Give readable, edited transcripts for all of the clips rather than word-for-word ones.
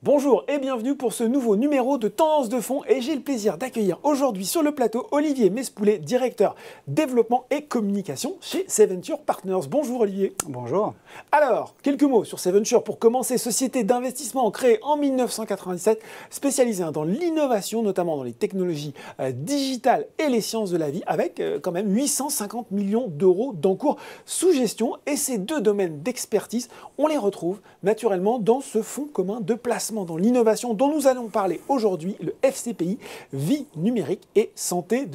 Bonjour et bienvenue pour ce nouveau numéro de Tendance de Fond et j'ai le plaisir d'accueillir aujourd'hui sur le plateau Olivier Mespoulet, directeur développement et communication chez Seventure Partners. Bonjour Olivier. Bonjour. Alors, quelques mots sur Seventure pour commencer. Société d'investissement créée en 1997, spécialisée dans l'innovation, notamment dans les technologies digitales et les sciences de la vie, avec quand même 850 millions d'euros d'encours sous gestion. Et ces deux domaines d'expertise, on les retrouve naturellement dans ce fonds commun de placement dans l'innovation dont nous allons parler aujourd'hui, le FCPI, Vie numérique et santé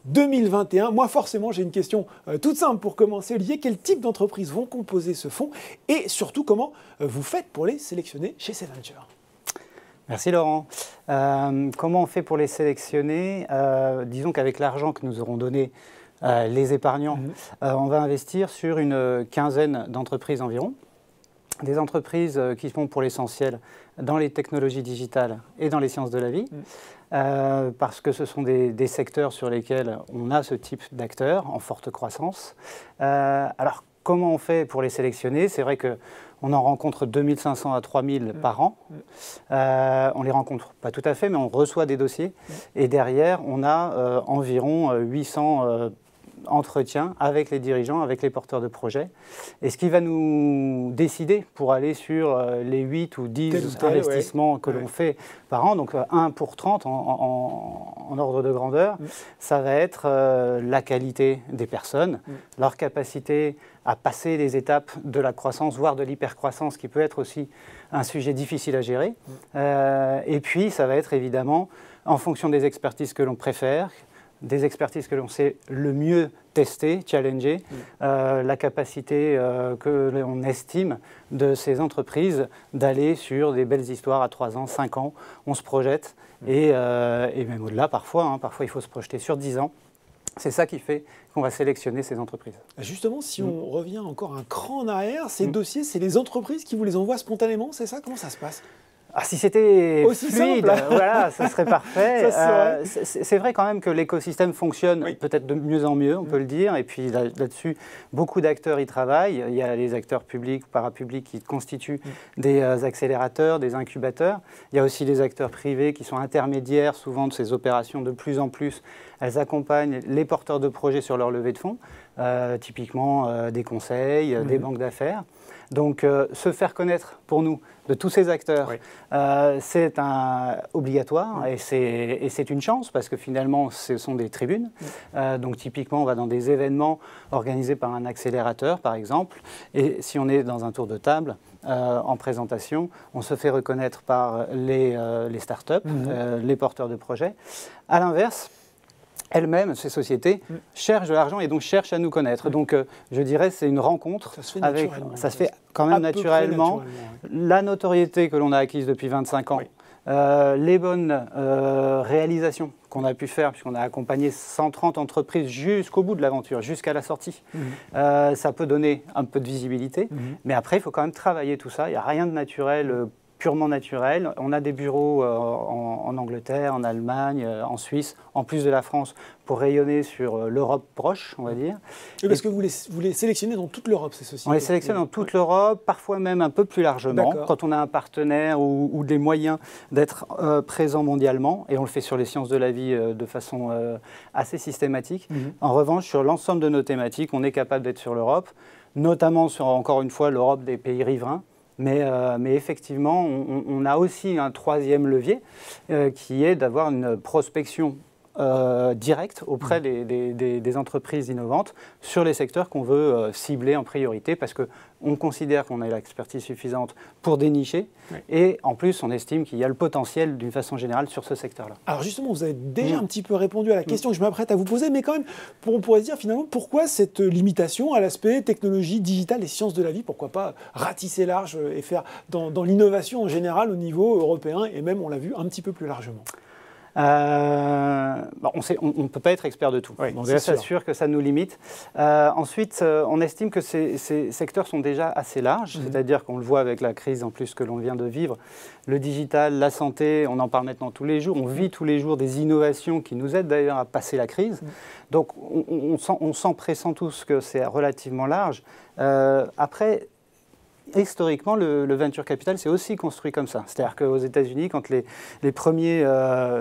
2020-2021. Moi, forcément, j'ai une question toute simple pour commencer, Olivier. Quel type d'entreprises vont composer ce fonds et surtout, comment vous faites pour les sélectionner chez Seventure? Merci Laurent. Comment on fait pour les sélectionner? Disons qu'avec l'argent que nous aurons donné les épargnants, on va investir sur une quinzaine d'entreprises environ. Des entreprises qui sont pour l'essentiel dans les technologies digitales et dans les sciences de la vie, parce que ce sont des secteurs sur lesquels on a ce type d'acteurs en forte croissance. Alors, comment on fait pour les sélectionner? C'est vrai qu'on en rencontre 2500 à 3000 par an. On ne les rencontre pas tout à fait, mais on reçoit des dossiers. Et derrière, on a environ 800 entretien avec les dirigeants, avec les porteurs de projets. Et ce qui va nous décider pour aller sur les 8 ou 10 investissements que l'on fait par an, donc 1 pour 30 en ordre de grandeur, ça va être la qualité des personnes, leur capacité à passer les étapes de la croissance, voire de l'hypercroissance, qui peut être aussi un sujet difficile à gérer. Et puis, ça va être évidemment, en fonction des expertises que l'on préfère, des expertises que l'on sait le mieux tester, challenger, la capacité que l'on estime de ces entreprises d'aller sur des belles histoires à 3 ans, 5 ans, on se projette, et même au-delà parfois, parfois il faut se projeter sur 10 ans. C'est ça qui fait qu'on va sélectionner ces entreprises. Justement, si on revient encore un cran en arrière, ces dossiers, c'est les entreprises qui vous les envoient spontanément, c'est ça? Comment ça se passe? Ah, si c'était aussi fluide, simple, voilà, ça serait parfait. C'est vrai quand même que l'écosystème fonctionne peut-être de mieux en mieux, on peut le dire. Et puis là-dessus, beaucoup d'acteurs y travaillent. Il y a les acteurs publics, parapublics qui constituent des accélérateurs, des incubateurs. Il y a aussi les acteurs privés qui sont intermédiaires souvent de ces opérations de plus en plus. Elles accompagnent les porteurs de projets sur leur levée de fonds, typiquement des conseils, des banques d'affaires. Donc, se faire connaître pour nous de tous ces acteurs, c'est obligatoire et c'est une chance parce que finalement, ce sont des tribunes. Donc, typiquement, on va dans des événements organisés par un accélérateur, par exemple. Et si on est dans un tour de table en présentation, on se fait reconnaître par les startups, les porteurs de projets. À l'inverse, elles-mêmes, ces sociétés, cherchent de l'argent et donc cherchent à nous connaître. Donc, je dirais, c'est une rencontre. Ça se fait quand même naturellement. La notoriété que l'on a acquise depuis 25 ans, les bonnes réalisations qu'on a pu faire, puisqu'on a accompagné 130 entreprises jusqu'au bout de l'aventure, jusqu'à la sortie. Ça peut donner un peu de visibilité, mais après, il faut quand même travailler tout ça. Il n'y a rien de naturel, purement naturel. On a des bureaux en Angleterre, en Allemagne, en Suisse, en plus de la France, pour rayonner sur l'Europe proche, on va dire. Et parce que vous les sélectionnez dans toute l'Europe, ces sociétés? On les sélectionne dans toute l'Europe, parfois même un peu plus largement, quand on a un partenaire ou des moyens d'être présent mondialement, et on le fait sur les sciences de la vie de façon assez systématique. En revanche, sur l'ensemble de nos thématiques, on est capable d'être sur l'Europe, notamment sur, encore une fois, l'Europe des pays riverains. Mais effectivement, on a aussi un troisième levier qui est d'avoir une prospection directe auprès des entreprises innovantes sur les secteurs qu'on veut cibler en priorité parce qu'on considère qu'on a l'expertise suffisante pour dénicher et en plus on estime qu'il y a le potentiel d'une façon générale sur ce secteur-là. Alors justement, vous avez déjà un petit peu répondu à la question que je m'apprête à vous poser, mais quand même, on pourrait se dire finalement pourquoi cette limitation à l'aspect technologie digitale et sciences de la vie? Pourquoi pas ratisser large et faire dans l'innovation en général au niveau européen et même, on l'a vu, un petit peu plus largement? On ne peut pas être expert de tout. Donc déjà, c'est sûr que ça nous limite. Ensuite, on estime que ces secteurs sont déjà assez larges, c'est-à-dire qu'on le voit avec la crise en plus que l'on vient de vivre. Le digital, la santé, on en parle maintenant tous les jours. On vit tous les jours des innovations qui nous aident d'ailleurs à passer la crise. Donc on sent pressant tous que c'est relativement large. Après, historiquement, le venture capital s'est aussi construit comme ça. C'est-à-dire qu'aux États-Unis, quand les premiers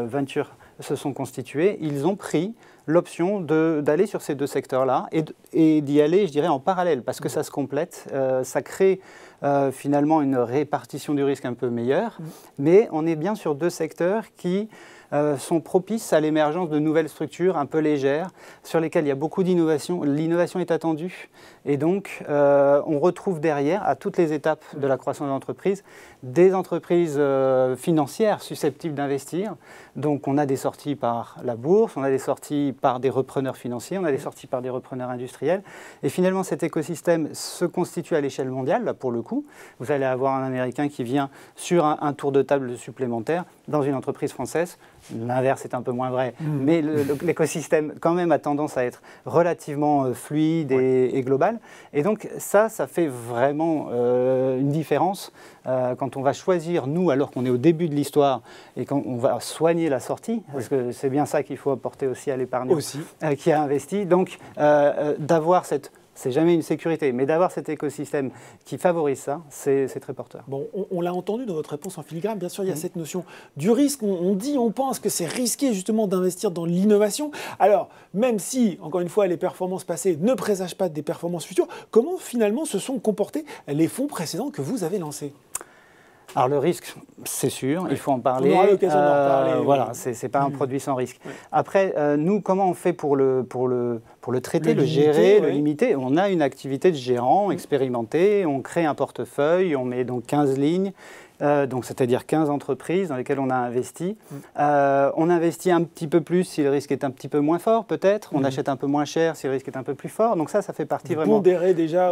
ventures se sont constitués, ils ont pris l'option d'aller sur ces deux secteurs-là et d'y aller, je dirais, en parallèle, parce que ça se complète, ça crée finalement une répartition du risque un peu meilleure, mais on est bien sur deux secteurs qui sont propices à l'émergence de nouvelles structures un peu légères, sur lesquelles il y a beaucoup d'innovation. L'innovation est attendue, et donc on retrouve derrière, à toutes les étapes de la croissance de l'entreprise, des entreprises financières susceptibles d'investir. Donc on a des sorties par la bourse, on a des sorties par des repreneurs financiers, on a des sorties par des repreneurs industriels, et finalement cet écosystème se constitue à l'échelle mondiale, là pour le coup. Vous allez avoir un Américain qui vient sur un tour de table supplémentaire dans une entreprise française. L'inverse est un peu moins vrai, mais l'écosystème quand même a tendance à être relativement fluide et global. Et donc ça fait vraiment une différence quand on va choisir, nous, alors qu'on est au début de l'histoire, et quand on va soigner la sortie, parce que c'est bien ça qu'il faut apporter aussi à l'épargnant qui a investi. Donc d'avoir cette... C'est jamais une sécurité, mais d'avoir cet écosystème qui favorise ça, c'est très porteur. Bon, on l'a entendu dans votre réponse en filigrane, bien sûr, il y a cette notion du risque. On pense que c'est risqué justement d'investir dans l'innovation. Alors, même si, encore une fois, les performances passées ne présagent pas des performances futures, comment finalement se sont comportés les fonds précédents que vous avez lancés ? Alors le risque, c'est sûr, il faut en parler. On aura l'occasion d'en reparler. Voilà, c'est pas un produit sans risque. Après, nous, comment on fait pour le traiter, le gérer, le limiter? On a une activité de gérant expérimenté, on crée un portefeuille, on met donc 15 lignes. Donc c'est-à-dire 15 entreprises dans lesquelles on a investi. On investit un petit peu plus si le risque est un petit peu moins fort, peut-être. On achète un peu moins cher si le risque est un peu plus fort. Donc ça fait partie vraiment...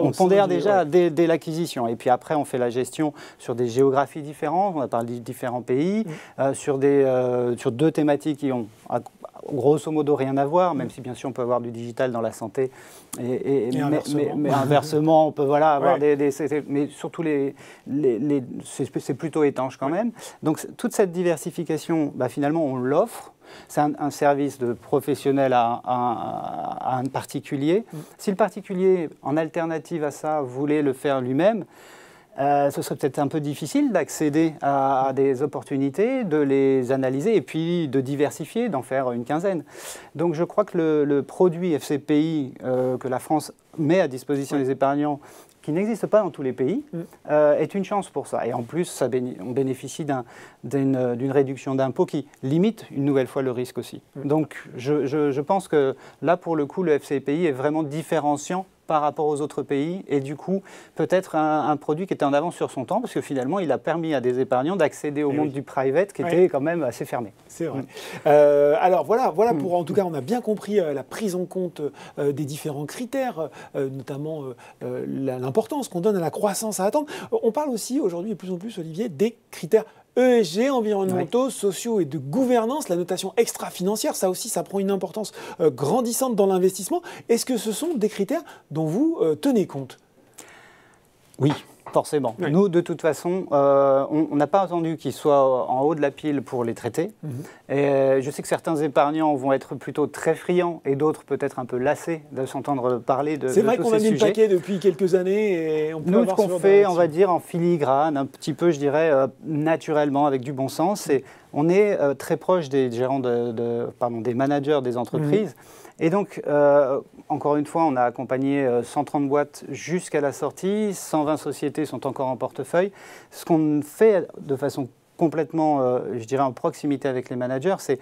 On pondère déjà dès l'acquisition. Et puis après, on fait la gestion sur des géographies différentes. On a parlé de différents pays, sur deux thématiques qui ont grosso modo rien à voir, même si bien sûr on peut avoir du digital dans la santé. Mais inversement, on peut avoir mais surtout c'est plutôt étanche quand même. Donc toute cette diversification, finalement on l'offre. C'est un service de professionnel à un particulier. Si le particulier, en alternative à ça, voulait le faire lui-même, ce serait peut-être un peu difficile d'accéder à des opportunités, de les analyser et puis de diversifier, d'en faire une quinzaine. Donc je crois que le produit FCPI que la France met à disposition des épargnants, qui n'existe pas dans tous les pays, est une chance pour ça. Et en plus, on bénéficie d'une réduction d'impôt qui limite une nouvelle fois le risque aussi. Donc je pense que là, pour le coup, le FCPI est vraiment différenciant par rapport aux autres pays et du coup peut-être un produit qui était en avance sur son temps parce que finalement il a permis à des épargnants d'accéder au monde du private qui était quand même assez fermé. C'est vrai. Alors voilà pour en tout cas on a bien compris la prise en compte des différents critères, notamment l'importance qu'on donne à la croissance à attendre. On parle aussi aujourd'hui de plus en plus, Olivier, des critères ESG, environnementaux, sociaux et de gouvernance, la notation extra-financière, ça aussi, ça prend une importance grandissante dans l'investissement. Est-ce que ce sont des critères dont vous tenez compte ? Oui, forcément. Oui. Nous, de toute façon, on n'a pas attendu qu'ils soient en haut de la pile pour les traiter. Et je sais que certains épargnants vont être plutôt très friands et d'autres peut-être un peu lassés de s'entendre parler de tous ces sujets. C'est vrai qu'on a mis le paquet depuis quelques années. Et on peut nous, ce qu'on fait, on va dire, en filigrane, un petit peu, je dirais, naturellement, avec du bon sens, et on est très proche des gérants, des managers des entreprises. Et donc, encore une fois, on a accompagné 130 boîtes jusqu'à la sortie, 120 sociétés sont encore en portefeuille. Ce qu'on fait de façon complètement, je dirais, en proximité avec les managers, c'est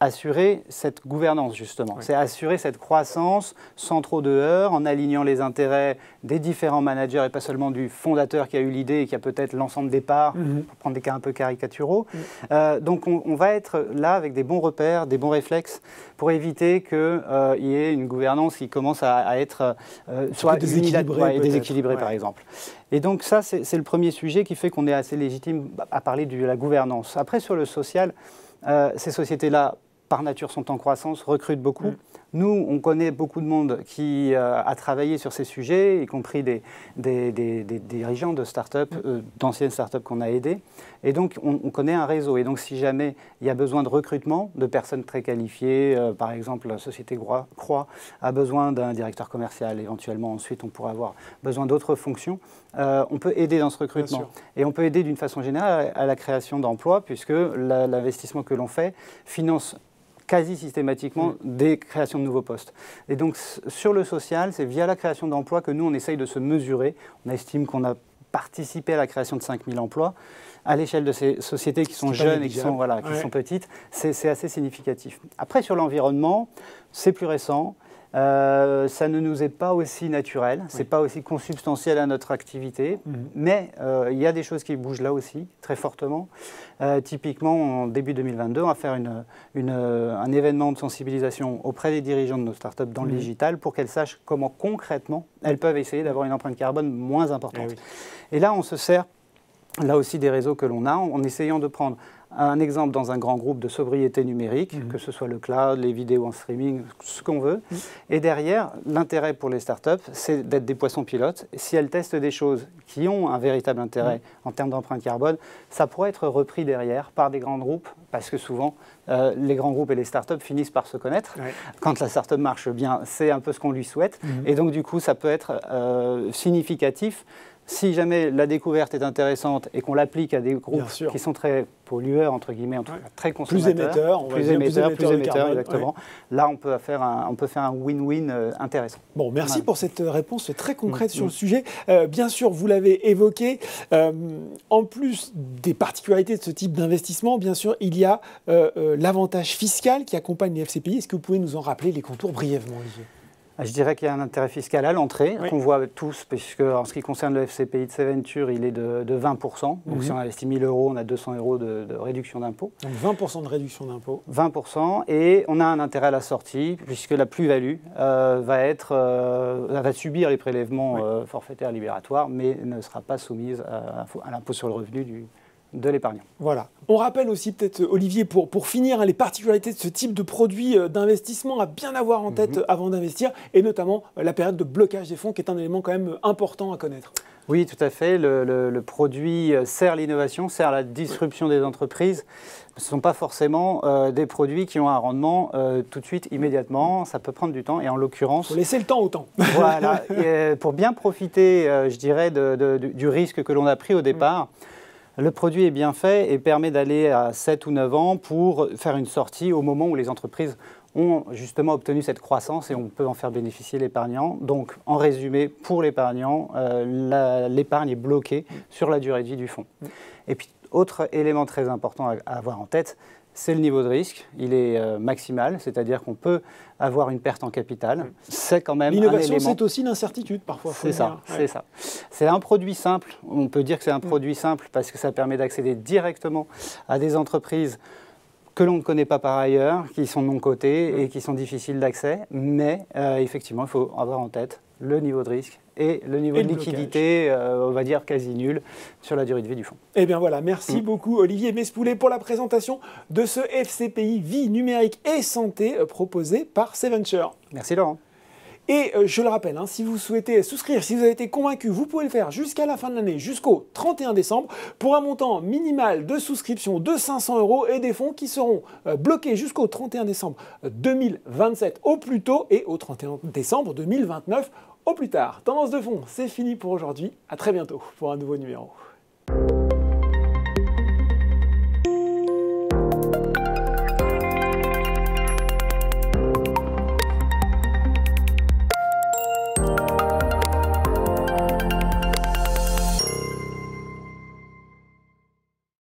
assurer cette gouvernance, justement. C'est assurer cette croissance sans trop de heurts, en alignant les intérêts des différents managers et pas seulement du fondateur qui a eu l'idée et qui a peut-être l'ensemble des parts, pour prendre des cas un peu caricaturaux. Donc on va être là avec des bons repères, des bons réflexes pour éviter qu'il y ait une gouvernance qui commence à être soit déséquilibrée, déséquilibrée par exemple. Et donc ça, c'est le premier sujet qui fait qu'on est assez légitime à parler de la gouvernance. Après, sur le social, ces sociétés-là, par nature, sont en croissance, recrutent beaucoup. Nous, on connaît beaucoup de monde qui a travaillé sur ces sujets, y compris des dirigeants de start-up, d'anciennes start-up qu'on a aidées. Et donc, on connaît un réseau. Et donc, si jamais il y a besoin de recrutement de personnes très qualifiées, par exemple, la société Croix a besoin d'un directeur commercial, éventuellement, ensuite, on pourra avoir besoin d'autres fonctions, on peut aider dans ce recrutement. Et on peut aider d'une façon générale à la création d'emplois, puisque l'investissement que l'on fait finance quasi systématiquement des créations de nouveaux postes. Et donc, sur le social, c'est via la création d'emplois que nous, on essaye de se mesurer. On estime qu'on a participé à la création de 5000 emplois. À l'échelle de ces sociétés qui sont jeunes et qui sont petites, c'est assez significatif. Après, sur l'environnement, c'est plus récent. Ça ne nous est pas aussi naturel, c'est pas aussi consubstantiel à notre activité, mais il y a des choses qui bougent là aussi, très fortement. Typiquement, en début 2022, on va faire un événement de sensibilisation auprès des dirigeants de nos startups dans le digital pour qu'elles sachent comment concrètement elles peuvent essayer d'avoir une empreinte carbone moins importante. Et là, on se sert là aussi des réseaux que l'on a en essayant de prendre un exemple dans un grand groupe de sobriété numérique, que ce soit le cloud, les vidéos en streaming, ce qu'on veut. Et derrière, l'intérêt pour les startups, c'est d'être des poissons pilotes. Si elles testent des choses qui ont un véritable intérêt en termes d'empreinte carbone, ça pourrait être repris derrière par des grands groupes, parce que souvent, les grands groupes et les startups finissent par se connaître. Quand la startup marche bien, c'est un peu ce qu'on lui souhaite. Et donc, du coup, ça peut être significatif. Si jamais la découverte est intéressante et qu'on l'applique à des groupes qui sont très pollueurs, entre guillemets, en tout cas très consommateurs, plus émetteurs, exactement. Là, on peut faire un win-win intéressant. Bon, merci pour cette réponse très concrète sur le sujet. Bien sûr, vous l'avez évoqué, en plus des particularités de ce type d'investissement, bien sûr, il y a l'avantage fiscal qui accompagne les FCPI. Est-ce que vous pouvez nous en rappeler les contours brièvement, Olivier ? Je dirais qu'il y a un intérêt fiscal à l'entrée, qu'on voit tous, puisque en ce qui concerne le FCPI de Seventure, il est de 20%. Donc si on investit 1 000 €, on a 200 € de réduction d'impôt. Donc 20% de réduction d'impôt. 20%, et on a un intérêt à la sortie, puisque la plus-value va subir les prélèvements forfaitaires libératoires, mais ne sera pas soumise à l'impôt sur le revenu de l'épargnant. Voilà. On rappelle aussi peut-être, Olivier, pour finir, les particularités de ce type de produit d'investissement à bien avoir en tête avant d'investir, et notamment la période de blocage des fonds qui est un élément quand même important à connaître. Oui, tout à fait. Le produit sert l'innovation, sert la disruption des entreprises. Ce ne sont pas forcément des produits qui ont un rendement tout de suite, immédiatement. Ça peut prendre du temps, et en l'occurrence... Il faut laisser le temps au temps. Voilà. Pour bien profiter, je dirais, du risque que l'on a pris au départ, le produit est bien fait et permet d'aller à 7 ou 9 ans pour faire une sortie au moment où les entreprises ont justement obtenu cette croissance et on peut en faire bénéficier l'épargnant. Donc, en résumé, pour l'épargnant, l'épargne est bloquée sur la durée de vie du fonds. Et puis, autre élément très important à avoir en tête, c'est le niveau de risque. Il est maximal, c'est-à-dire qu'on peut avoir une perte en capital. C'est quand même un élément. L'innovation, c'est aussi l'incertitude parfois. C'est ça, c'est ça. C'est un produit simple. On peut dire que c'est un produit simple parce que ça permet d'accéder directement à des entreprises que l'on ne connaît pas par ailleurs, qui sont non cotées et qui sont difficiles d'accès. Mais effectivement, il faut avoir en tête le niveau de risque et le niveau de liquidité, on va dire quasi nul, sur la durée de vie du fonds. Eh bien voilà, merci beaucoup Olivier Mespoulet pour la présentation de ce FCPI Vie numérique et santé proposé par Seventure. Merci Laurent. Et je le rappelle, si vous souhaitez souscrire, si vous avez été convaincu, vous pouvez le faire jusqu'à la fin de l'année, jusqu'au 31 décembre, pour un montant minimal de souscription de 500 € et des fonds qui seront bloqués jusqu'au 31 décembre 2027 au plus tôt et au 31 décembre 2029 au plus tard. Tendance de fond, c'est fini pour aujourd'hui. À très bientôt pour un nouveau numéro.